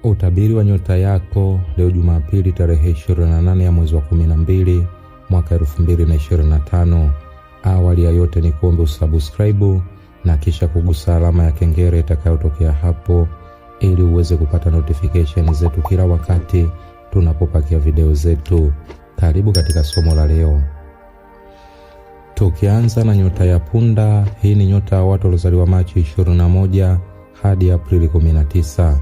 Utabiri wa nyota yako leo Jumapili tarehe 28 ya mwezi wa 12 mwaka 2025. Awali ya yote ni kuombe usubscribe na kisha kugusa alama ya kengele itakayotokea hapo ili uweze kupata notification zetu kila wakati tunapopakia video zetu. Karibu katika somo la leo. Tukianza na nyota ya punda, hii ni nyota ya watu waliozaliwa Machi 21 hadi Aprili 19.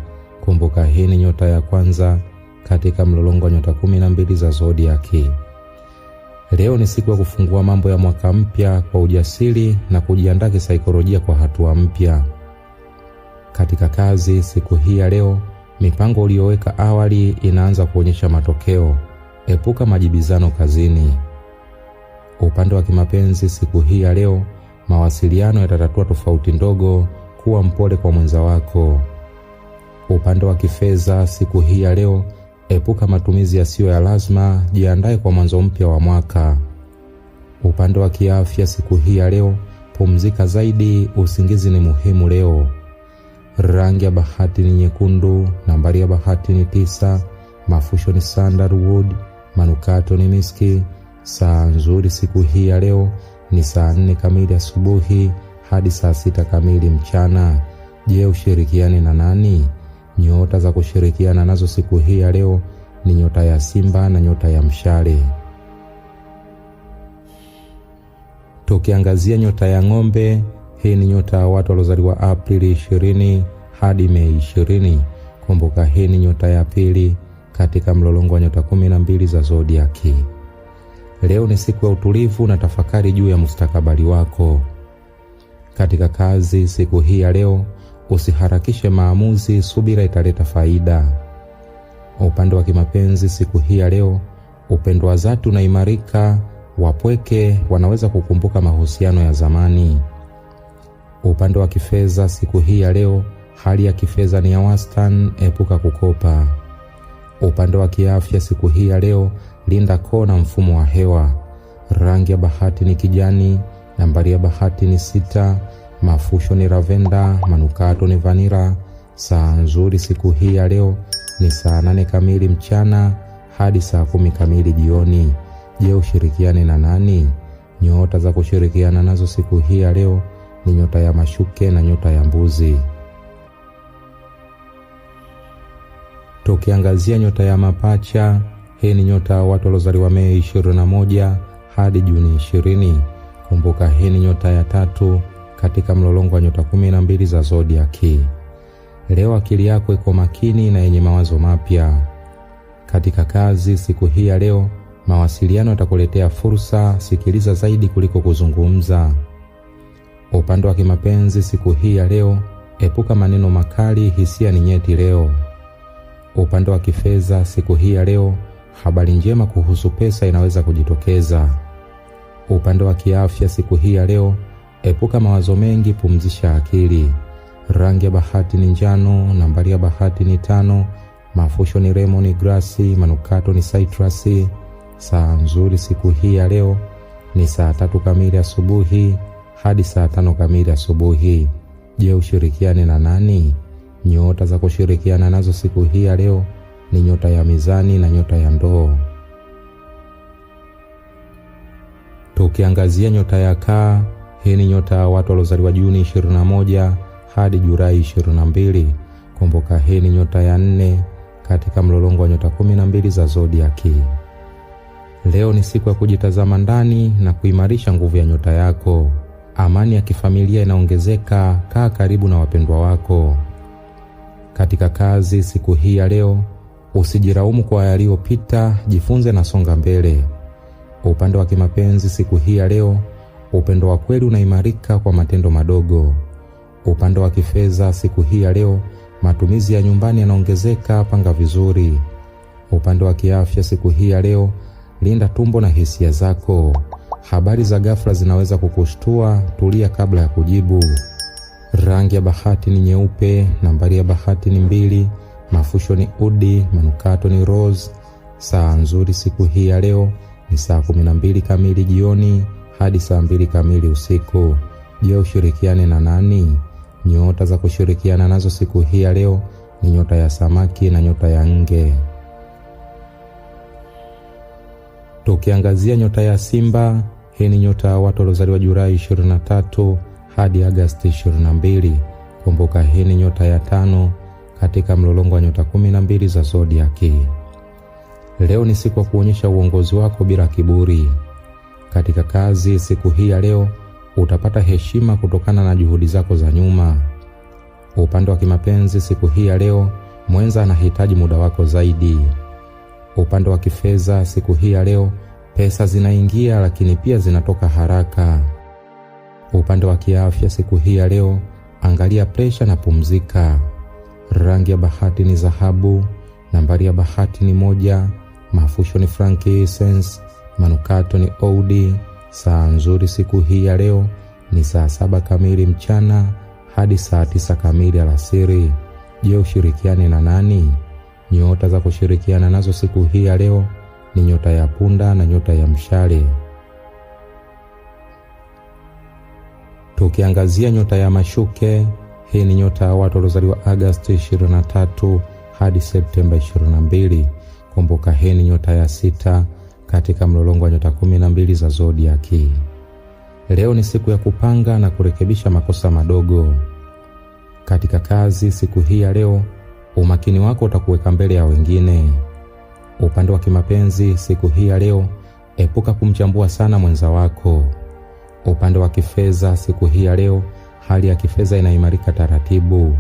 Kumbuka hii ni nyota ya kwanza katika mlolongo wa nyota 12 za zodiaki. Leo ni siku ya kufungua mambo ya mwaka mpya kwa ujasiri na kujiandaa kisaikolojia kwa hatua mpya. Katika kazi siku hii ya leo, mipango uliyoweka awali inaanza kuonyesha matokeo. Epuka majibizano kazini. Upande wa kimapenzi siku hii ya leo, mawasiliano yatatatua tofauti ndogo, kuwa mpole kwa mwenza wako. Upande wa kifedha siku hii ya leo, epuka matumizi yasiyo ya lazima, jiandae kwa mwanzo mpya wa mwaka. Upande wa kiafya siku hii ya leo, pumzika zaidi, usingizi ni muhimu leo. Rangi ya bahati ni nyekundu, nambari ya bahati ni 9, mafusho ni sandalwood, manukato ni miski. Saa nzuri siku hii ya leo ni saa 4 kamili asubuhi hadi saa 6 kamili mchana. Je, ushirikiane na nani? Nyota za kushirikiana nazo siku hii ya leo ni nyota ya Simba na nyota ya Mshale. Tukiangazia nyota ya Ng'ombe, hii ni nyota ya watu waliozaliwa Aprili 20 hadi Mei 20. Kumbuka hii ni nyota ya pili katika mlolongo wa nyota 12 za zodiaki. Leo ni siku ya utulivu na tafakari juu ya mustakabali wako. Katika kazi siku hii ya leo, usiharakishe maamuzi, subira italeta faida. Upande wa kimapenzi siku hii ya leo, upendo wa dhati unaimarika, wapweke wanaweza kukumbuka mahusiano ya zamani. Upande wa kifedha siku hii ya leo, hali ya kifedha ni ya wastani, epuka kukopa. Upande wa kiafya siku hii ya leo, linda koo na mfumo wa hewa. Rangi ya bahati ni kijani, nambari ya bahati ni 6, mafusho ni lavenda, manukato ni vanira. Saa nzuri siku hii ya leo ni saa 8 kamili mchana hadi saa 10 kamili jioni. Je, ushirikiane na nani? Nyota za kushirikiana nazo siku hii ya leo ni nyota ya Mashuke na nyota ya Mbuzi. Tukiangazia nyota ya Mapacha, hii ni nyota ya watu waliozaliwa Mei 21 hadi Juni 20. Kumbuka hii ni nyota ya tatu katika mlolongo wa nyota 12 za zodiaki. Leo akili yako iko makini na yenye mawazo mapya. Katika kazi siku hii ya leo, mawasiliano yatakuletea fursa, sikiliza zaidi kuliko kuzungumza. Upande wa kimapenzi siku hii ya leo, epuka maneno makali, hisia ni nyeti leo. Upande wa kifedha siku hii ya leo, habari njema kuhusu pesa inaweza kujitokeza. Upande wa kiafya siku hii ya leo, epuka mawazo mengi, pumzisha akili. Rangi ya bahati ni njano, nambari ya bahati ni 5, mafusho ni lemon grass, manukato ni citrus. Saa nzuri siku hii ya leo ni saa 3 kamili asubuhi hadi saa 5 kamili asubuhi. Je, ushirikiane na nani? Nyota za kushirikiana nazo siku hii ya leo ni nyota ya Mizani na nyota ya Ndoo. Tukiangazia nyota ya Kaa, hii ni nyota ya watu waliozaliwa Juni 21 hadi Julai 22. Kumbuka hii ni nyota ya 4 katika mlolongo wa nyota 12 za zodiaki. Leo ni siku ya kujitazama ndani na kuimarisha nguvu ya nyota yako. Amani ya kifamilia inaongezeka, kaa karibu na wapendwa wako. Katika kazi siku hii ya leo, usijiraumu kwa yaliyopita, jifunze na songa mbele. Upande wa kimapenzi siku hii ya leo, upendo wa kweli unaimarika kwa matendo madogo. Upande wa kifedha siku hii ya leo, matumizi ya nyumbani yanaongezeka, panga vizuri. Upande wa kiafya siku hii ya leo, linda tumbo na hisia zako. Habari za ghafla zinaweza kukushtua, tulia kabla ya kujibu. Rangi ya bahati ni nyeupe, nambari ya bahati ni 2, mafusho ni udi, manukato ni rose. Saa nzuri siku hii ya leo ni saa 12 kamili jioni hadi saa 2 kamili usiku. Je, ushirikiane na nani? Nyota za kushirikiana nazo siku hii ya leo ni nyota ya samaki na nyota ya nge. Tukiangazia nyota ya Simba, hii ni nyota ya watu waliozaliwa Julai 23 hadi Agosti 22. Kumbuka hii ni nyota ya 5 katika mlolongo wa nyota 12 za zodiaki. Leo ni siku ya kuonyesha uongozi wako bila kiburi. Katika kazi siku hii ya leo utapata heshima kutokana na juhudi zako za nyuma. Upande wa kimapenzi siku hii ya leo, mwenza anahitaji muda wako zaidi. Upande wa kifedha siku hii ya leo, pesa zinaingia lakini pia zinatoka haraka. Upande wa kiafya siku hii ya leo, angalia presha na pumzika. Rangi ya bahati ni dhahabu, nambari ya bahati ni 1, mafusho ni frankincense, manukato ni oudi. Saa nzuri siku hii ya leo ni saa 7 kamili mchana hadi saa 9 kamili alasiri. Je, ushirikiane na nani? Nyota za kushirikiana nazo siku hii ya leo ni nyota ya punda na nyota ya mshale. Tukiangazia nyota ya mashuke, hii ni nyota ya watu waliozaliwa Agosti 23 hadi Septemba 22. Kumbuka hii ni nyota ya 6 katika mlolongo wa nyota 12 za zodiaki. Leo ni siku ya kupanga na kurekebisha makosa madogo. Katika kazi siku hii ya leo, umakini wako utakuweka mbele ya wengine. Upande wa kimapenzi siku hii ya leo, epuka kumchambua sana mwenza wako. Upande wa kifedha siku hii ya leo, hali ya kifedha inaimarika taratibu.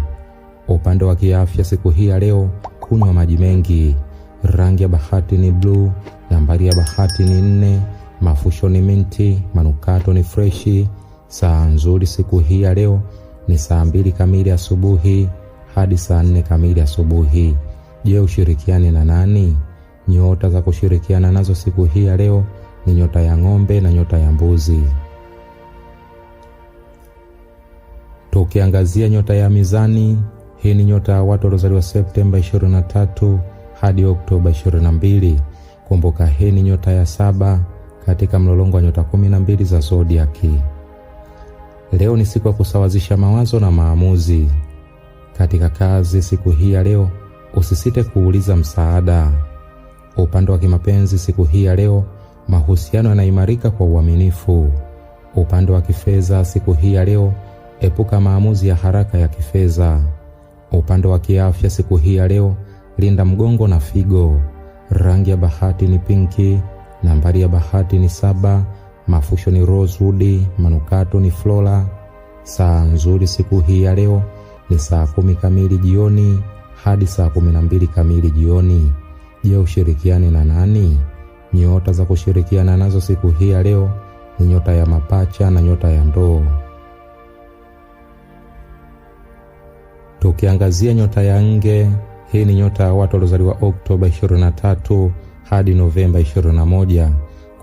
Upande wa kiafya siku hii ya leo, kunywa maji mengi. Rangi ya bahati ni blue, nambari ya bahati ni 4, mafusho ni minti, manukato ni freshi. Saa nzuri siku hii ya leo ni saa 2 kamili asubuhi hadi saa 4 kamili asubuhi. Je, ushirikiane na nani? Nyota za kushirikiana nazo siku hii ya leo ni nyota ya ng'ombe na nyota ya mbuzi. Tukiangazia nyota ya mizani, hii ni nyota ya watu waliozaliwa Septemba 23 hadi Oktoba 22. Kumbuka hii ni nyota ya 7 katika mlolongo wa nyota 12 za zodiaki. Leo ni siku ya kusawazisha mawazo na maamuzi. Katika kazi siku hii ya leo, usisite kuuliza msaada. Upande wa kimapenzi siku hii ya leo, mahusiano yanaimarika kwa uaminifu. Upande wa kifedha siku hii ya leo, epuka maamuzi ya haraka ya kifedha. Upande wa kiafya siku hii ya leo, linda mgongo na figo. Rangi ya bahati ni pinki, nambari ya bahati ni 7, mafusho ni rosewood, manukato ni flora. Saa nzuri siku hii ya leo ni saa 10 kamili jioni hadi saa 12 kamili jioni. Je, ushirikiane na nani? Nyota za kushirikiana nazo siku hii ya leo ni nyota ya mapacha na nyota ya ndoo. Tukiangazia nyota ya nge, hii ni nyota ya watu waliozaliwa Oktoba 23 hadi Novemba 21.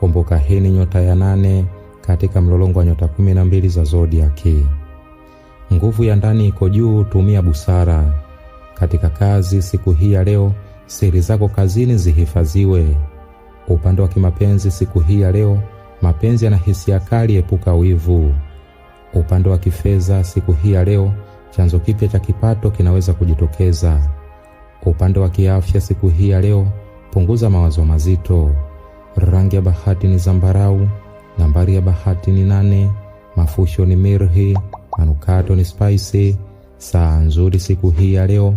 Kumbuka hii ni nyota ya 8 katika mlolongo wa nyota 12 za zodiaki. Nguvu ya ndani iko juu, tumia busara. Katika kazi siku hii ya leo, siri zako kazini zihifadhiwe. Upande wa kimapenzi siku hii ya leo, mapenzi yana hisia kali, epuka wivu. Upande wa kifedha siku hii ya leo, chanzo kipya cha kipato kinaweza kujitokeza. Upande wa kiafya siku hii ya leo, punguza mawazo mazito. Rangi ya bahati ni zambarau, nambari ya bahati ni 8, mafusho ni mirhi, manukato ni spicy. Saa nzuri siku hii ya leo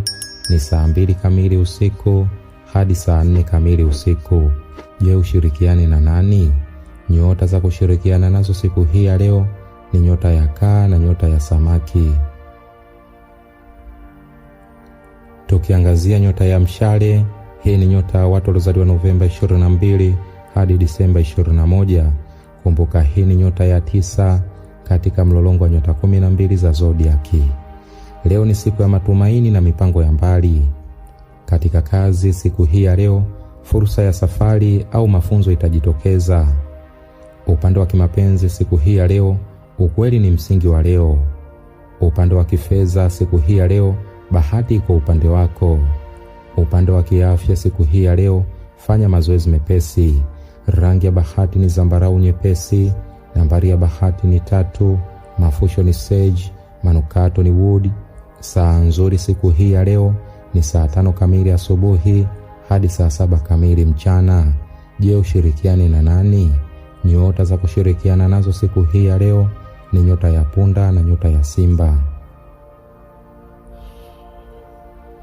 ni saa 2 kamili usiku hadi saa 4 kamili usiku. Je, ushirikiane na nani? Nyota za kushirikiana nazo siku hii ya leo ni nyota ya kaa na nyota ya samaki. Tukiangazia nyota ya mshale, hii ni nyota ya watu waliozaliwa Novemba 22 hadi Disemba 21. Kumbuka hii ni nyota ya 9 katika mlolongo wa nyota 12 za zodiaki. Leo ni siku ya matumaini na mipango ya mbali. Katika kazi siku hii ya leo, fursa ya safari au mafunzo itajitokeza. Upande wa kimapenzi siku hii ya leo, ukweli ni msingi wa leo. Upande wa kifedha siku hii ya leo, bahati iko upande wako. Upande wa kiafya siku hii ya leo, fanya mazoezi mepesi. Rangi ya bahati ni zambarau nyepesi, nambari ya bahati ni 3, mafusho ni sage, manukato ni wood. Saa nzuri siku hii ya leo ni saa 5 kamili asubuhi hadi saa 7 kamili mchana. Je, ushirikiane na nani? Nyota za kushirikiana nazo siku hii ya leo ni nyota ya punda na nyota ya simba.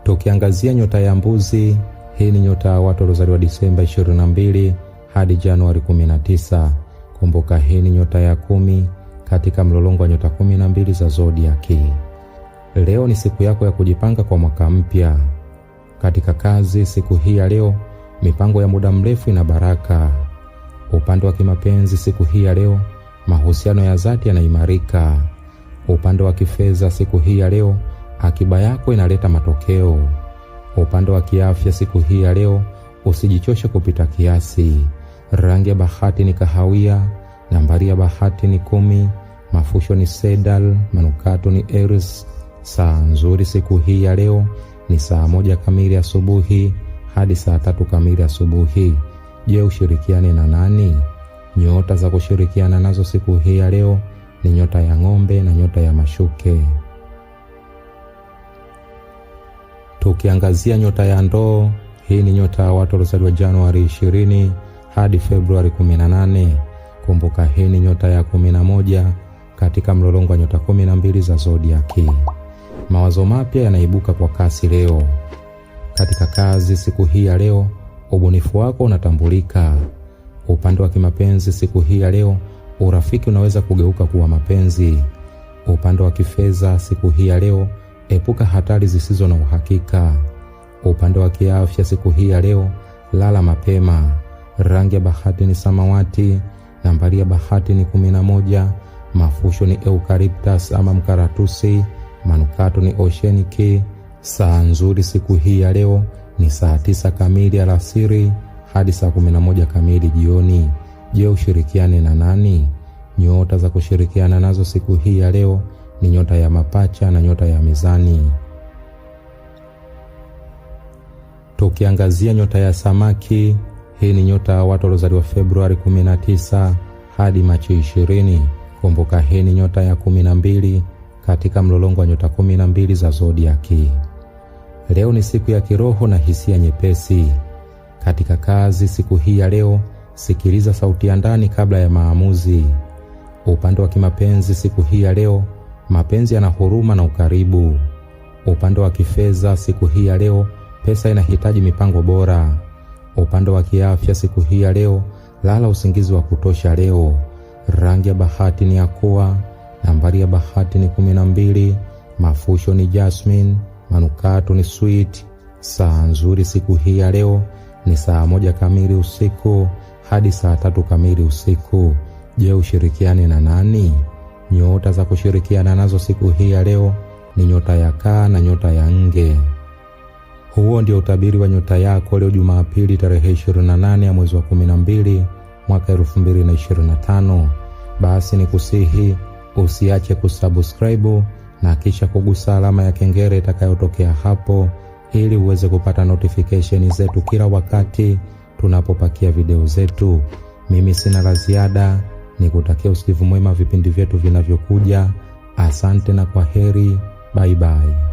Tukiangazia nyota ya mbuzi, hii ni nyota ya watu waliozaliwa Disemba 22 hadi Januari 19. Kumbuka hii ni nyota ya 10 katika mlolongo wa nyota 12 za zodiaki. Leo ni siku yako ya kujipanga kwa mwaka mpya. Katika kazi siku hii ya leo, mipango ya muda mrefu ina baraka. Upande wa kimapenzi siku hii ya leo, mahusiano ya dhati yanaimarika. Upande wa kifedha siku hii ya leo, akiba yako inaleta matokeo. Upande wa kiafya siku hii ya leo, usijichoshe kupita kiasi. Rangi ya bahati ni kahawia, nambari ya bahati ni 10, mafusho ni sedal, manukato ni eris. Saa nzuri siku hii ya leo ni saa 1 kamili asubuhi hadi saa 3 kamili asubuhi. Je, ushirikiane na nani? Nyota za kushirikiana nazo siku hii ya leo ni nyota ya ng'ombe na nyota ya mashuke. Tukiangazia nyota ya ndoo, hii ni nyota ya watu waliozaliwa Januari 20 hadi Februari 18. Kumbuka hii ni nyota ya 11 katika mlolongo wa nyota 12 za zodiaki. Mawazo mapya yanaibuka kwa kasi leo. Katika kazi siku hii ya leo, ubunifu wako unatambulika. Upande wa kimapenzi siku hii ya leo, urafiki unaweza kugeuka kuwa mapenzi. Upande wa kifedha siku hii ya leo, epuka hatari zisizo na uhakika. Upande wa kiafya siku hii ya leo, lala mapema. Rangi ya bahati ni samawati, nambari ya bahati ni 11, mafusho ni eucalyptus ama mkaratusi, manukato ni oceanic. Saa nzuri siku hii ya leo ni saa 9 kamili alasiri hadi saa 11 kamili jioni. Je, ushirikiane na nani? Nyota za kushirikiana nazo siku hii ya leo ni nyota ya mapacha na nyota ya mizani. Tukiangazia nyota ya samaki, hii ni nyota ya watu waliozaliwa Februari 19 hadi Machi 20. Kumbuka hii ni nyota ya 12 katika mlolongo wa nyota 12 za zodiaki. Leo ni siku ya kiroho na hisia nyepesi. Katika kazi siku hii ya leo, sikiliza sauti ya ndani kabla ya maamuzi. Upande wa kimapenzi siku hii ya leo, mapenzi yana huruma na ukaribu. Upande wa kifedha siku hii ya leo, pesa inahitaji mipango bora. Upande wa kiafya siku hii ya leo, lala usingizi wa kutosha leo. Rangi ya bahati ni aqua, nambari ya bahati ni 12, mafusho ni jasmine, manukato ni sweet. Saa nzuri siku hii ya leo ni saa 1 kamili usiku hadi saa 3 kamili usiku. Je, ushirikiane na nani? Nyota za kushirikiana nazo siku hii ya leo ni nyota ya kaa na nyota ya nge. Huo ndio utabiri wa nyota yako leo Jumapili tarehe 28 ya mwezi wa 12 mwaka 2025. Basi ni kusihi usiache kusubscribe na kisha kugusa alama ya kengele itakayotokea hapo ili uweze kupata notification zetu kila wakati tunapopakia video zetu. Mimi sina la ziada, nikutakia usikivu mwema vipindi vyetu vinavyokuja. Asante na kwaheri, bye bye.